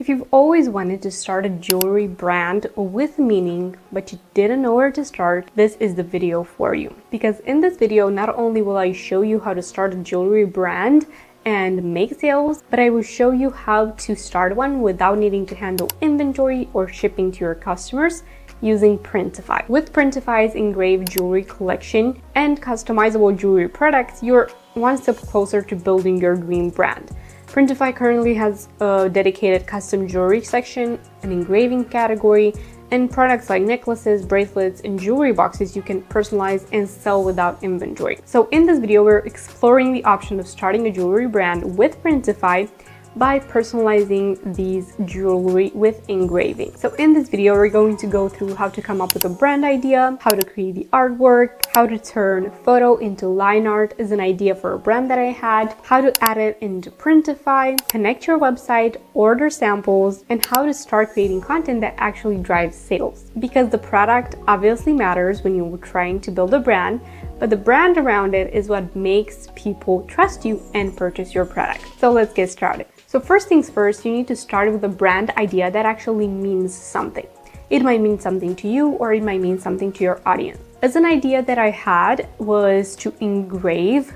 If you've always wanted to start a jewelry brand with meaning, but you didn't know where to start, this is the video for you. Because in this video, not only will I show you how to start a jewelry brand and make sales, but I will show you how to start one without needing to handle inventory or shipping to your customers using Printify. With Printify's engraved jewelry collection and customizable jewelry products, you're one step closer to building your dream brand. Printify currently has a dedicated custom jewelry section, an engraving category, and products like necklaces, bracelets, and jewelry boxes you can personalize and sell without inventory. So in this video, we're exploring the option of starting a jewelry brand with Printify by personalizing these jewelry with engraving. So in this video, we're going to go through how to come up with a brand idea, how to create the artwork, how to turn photo into line art as an idea for a brand that I had, how to add it into Printify, connect your website, order samples, and how to start creating content that actually drives sales. Because the product obviously matters when you're trying to build a brand, but the brand around it is what makes people trust you and purchase your product. So let's get started. So first things first, you need to start with a brand idea that actually means something. It might mean something to you, or it might mean something to your audience. As an idea that I had was to engrave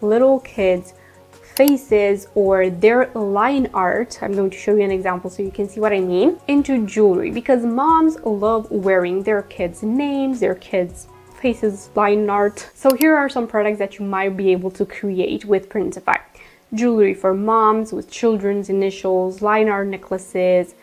little kids' faces or their line art. I'm going to show you an example so you can see what I mean, into jewelry, because moms love wearing their kids' names, their kids' faces line art. So here are some products that you might be able to create with Printify. Jewelry for moms with children's initials, line art necklaces,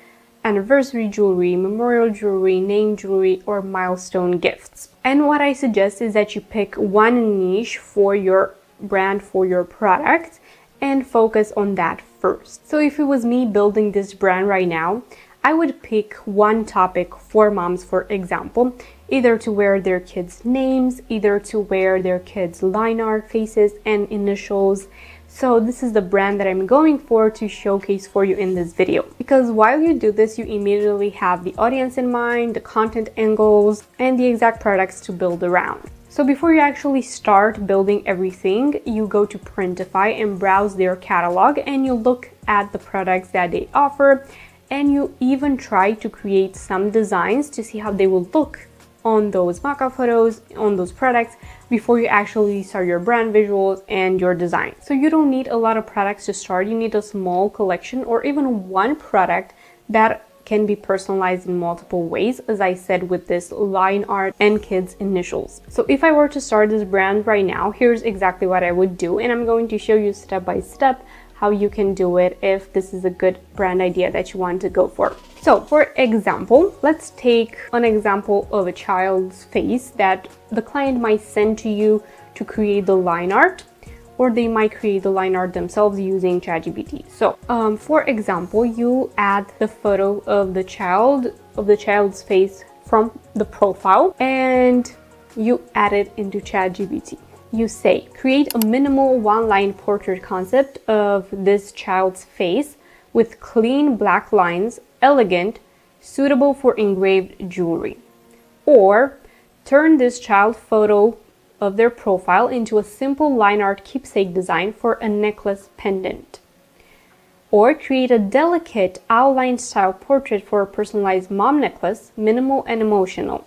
anniversary jewelry, memorial jewelry, name jewelry, or milestone gifts. And what I suggest is that you pick one niche for your brand, for your product, and focus on that first. So if it was me building this brand right now, I would pick one topic for moms, for example, either to wear their kids' names, either to wear their kids' line art faces and initials. So this is the brand that I'm going for to showcase for you in this video. Because while you do this, you immediately have the audience in mind, the content angles, and the exact products to build around. So before you actually start building everything, you go to Printify and browse their catalog, and you look at the products that they offer, and you even try to create some designs to see how they will look on those mock-up photos, on those products, before you actually start your brand visuals and your design. So you don't need a lot of products to start. You need a small collection or even one product that can be personalized in multiple ways, as I said, with this line art and kids' initials. So if I were to start this brand right now, here's exactly what I would do, and I'm going to show you step by step how you can do it if this is a good brand idea that you want to go for. So for example, let's take an example of a child's face that the client might send to you to create the line art, or they might create the line art themselves using ChatGPT. So for example, you add the photo of the child's face from the profile, and you add it into ChatGPT. You say, create a minimal one-line portrait concept of this child's face with clean black lines, elegant, suitable for engraved jewelry. Or turn this child photo of their profile into a simple line art keepsake design for a necklace pendant. Or create a delicate outline style portrait for a personalized mom necklace, minimal and emotional.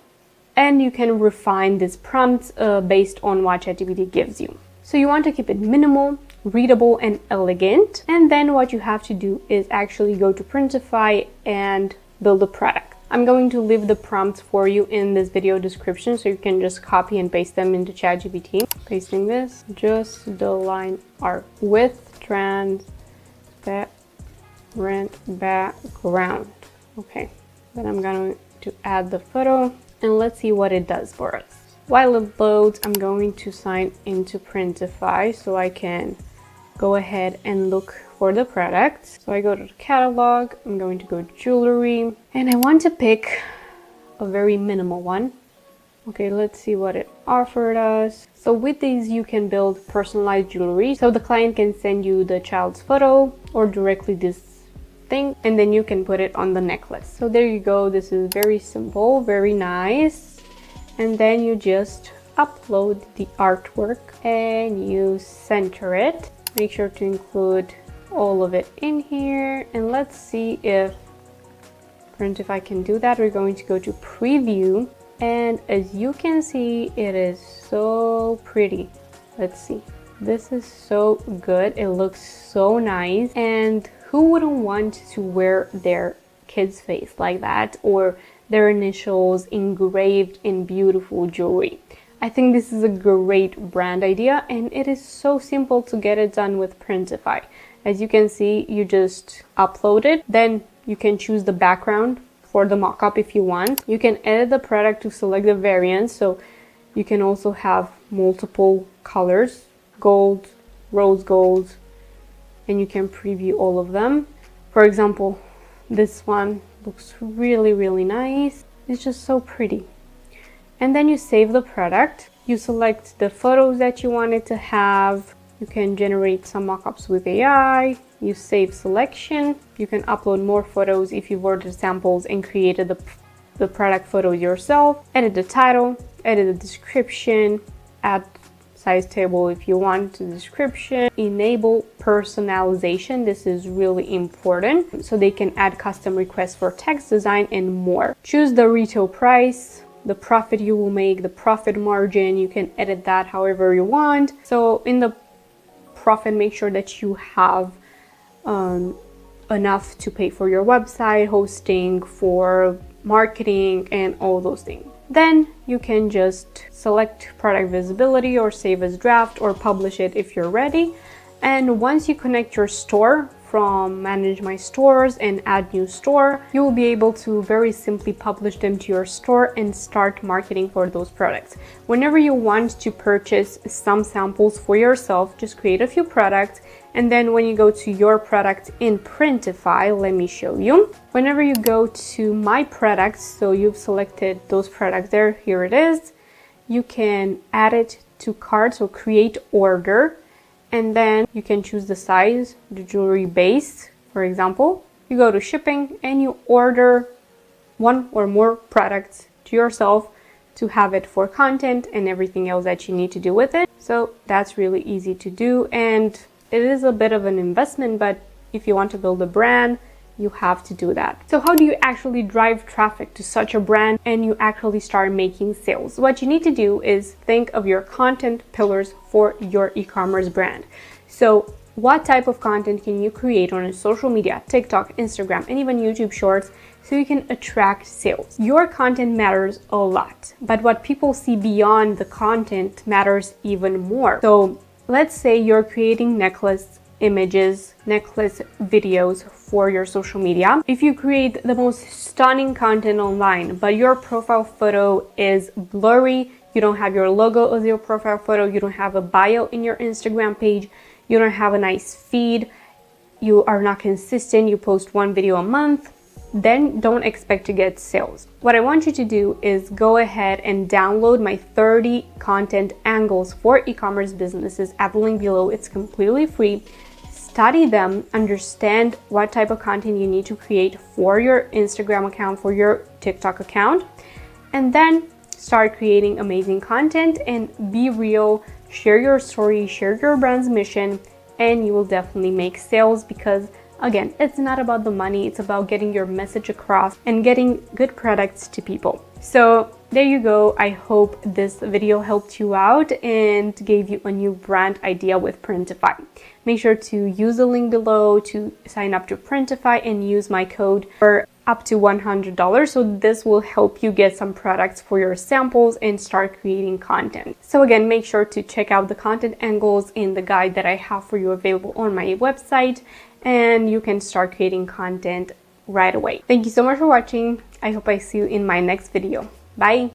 And you can refine these prompts based on what ChatGPT gives you. So you want to keep it minimal, readable, and elegant. And then what you have to do is actually go to Printify and build a product. I'm going to leave the prompts for you in this video description, so you can just copy and paste them into ChatGPT. Pasting this, just the line art with transparent background. Okay, then I'm going to add the photo. And let's see what it does for us. While it loads, I'm going to sign into Printify so I can go ahead and look for the product. So I go to the catalog, I'm going to go to jewelry, and I want to pick a very minimal one. Okay, let's see what it offered us. So with these, you can build personalized jewelry. So the client can send you the child's photo or directly this thing, and then you can put it on the necklace. So there you go. This is very simple, very nice. And then you just upload the artwork and you center it. Make sure to include all of it in here, and let's see if Printify can do that. We're going to go to preview, and as you can see, it is so pretty. Let's see. This is so good. It looks so nice, and who wouldn't want to wear their kid's face like that, or their initials engraved in beautiful jewelry? I think this is a great brand idea, and it is so simple to get it done with Printify. As you can see, you just upload it, then you can choose the background for the mockup if you want. You can edit the product to select the variants, so you can also have multiple colors, gold, rose gold, and you can preview all of them. For example, this one looks really nice. It's just so pretty. And then you save the product. You select the photos that you want it to have. You can generate some mockups with AI. You save selection. You can upload more photos if you've ordered samples and created the product photo yourself. Edit the title, edit the description, add size table if you want to description. Enable personalization. This is really important, so they can add custom requests for text design and more. Choose the retail price, the profit you will make, the profit margin. You can edit that however you want. So in the profit, make sure that you have enough to pay for your website, hosting, for marketing, and all those things. Then you can just select product visibility or save as draft or publish it if you're ready. And once you connect your store from Manage My Stores and Add New Store, you will be able to very simply publish them to your store and start marketing for those products. Whenever you want to purchase some samples for yourself, just create a few products, and then when you go to your product in Printify, let me show you. Whenever you go to My Products, so you've selected those products there, here it is, you can add it to cart, so create order. And then you can choose the size, the jewelry base, for example. You go to shipping and you order one or more products to yourself to have it for content and everything else that you need to do with it. So that's really easy to do, and it is a bit of an investment, but if you want to build a brand, you have to do that. So how do you actually drive traffic to such a brand and you actually start making sales? What you need to do is think of your content pillars for your e-commerce brand. So what type of content can you create on social media, TikTok, Instagram, and even YouTube Shorts, so you can attract sales? Your content matters a lot, but what people see beyond the content matters even more. So let's say you're creating necklace images, necklace videos for your social media. If you create the most stunning content online, but your profile photo is blurry, you don't have your logo as your profile photo, you don't have a bio in your Instagram page, you don't have a nice feed, you are not consistent, you post one video a month, then don't expect to get sales. What I want you to do is go ahead and download my 30 content angles for e-commerce businesses at the link below. It's completely free. Study them, understand what type of content you need to create for your Instagram account, for your TikTok account, and then start creating amazing content and be real, share your story, share your brand's mission, and you will definitely make sales, because again, it's not about the money, it's about getting your message across and getting good products to people. So there you go. I hope this video helped you out and gave you a new brand idea with Printify. Make sure to use the link below to sign up to Printify and use my code for up to $100. So this will help you get some products for your samples and start creating content. So again, make sure to check out the content angles in the guide that I have for you available on my website, and you can start creating content right away. Thank you so much for watching. I hope I see you in my next video. Bye.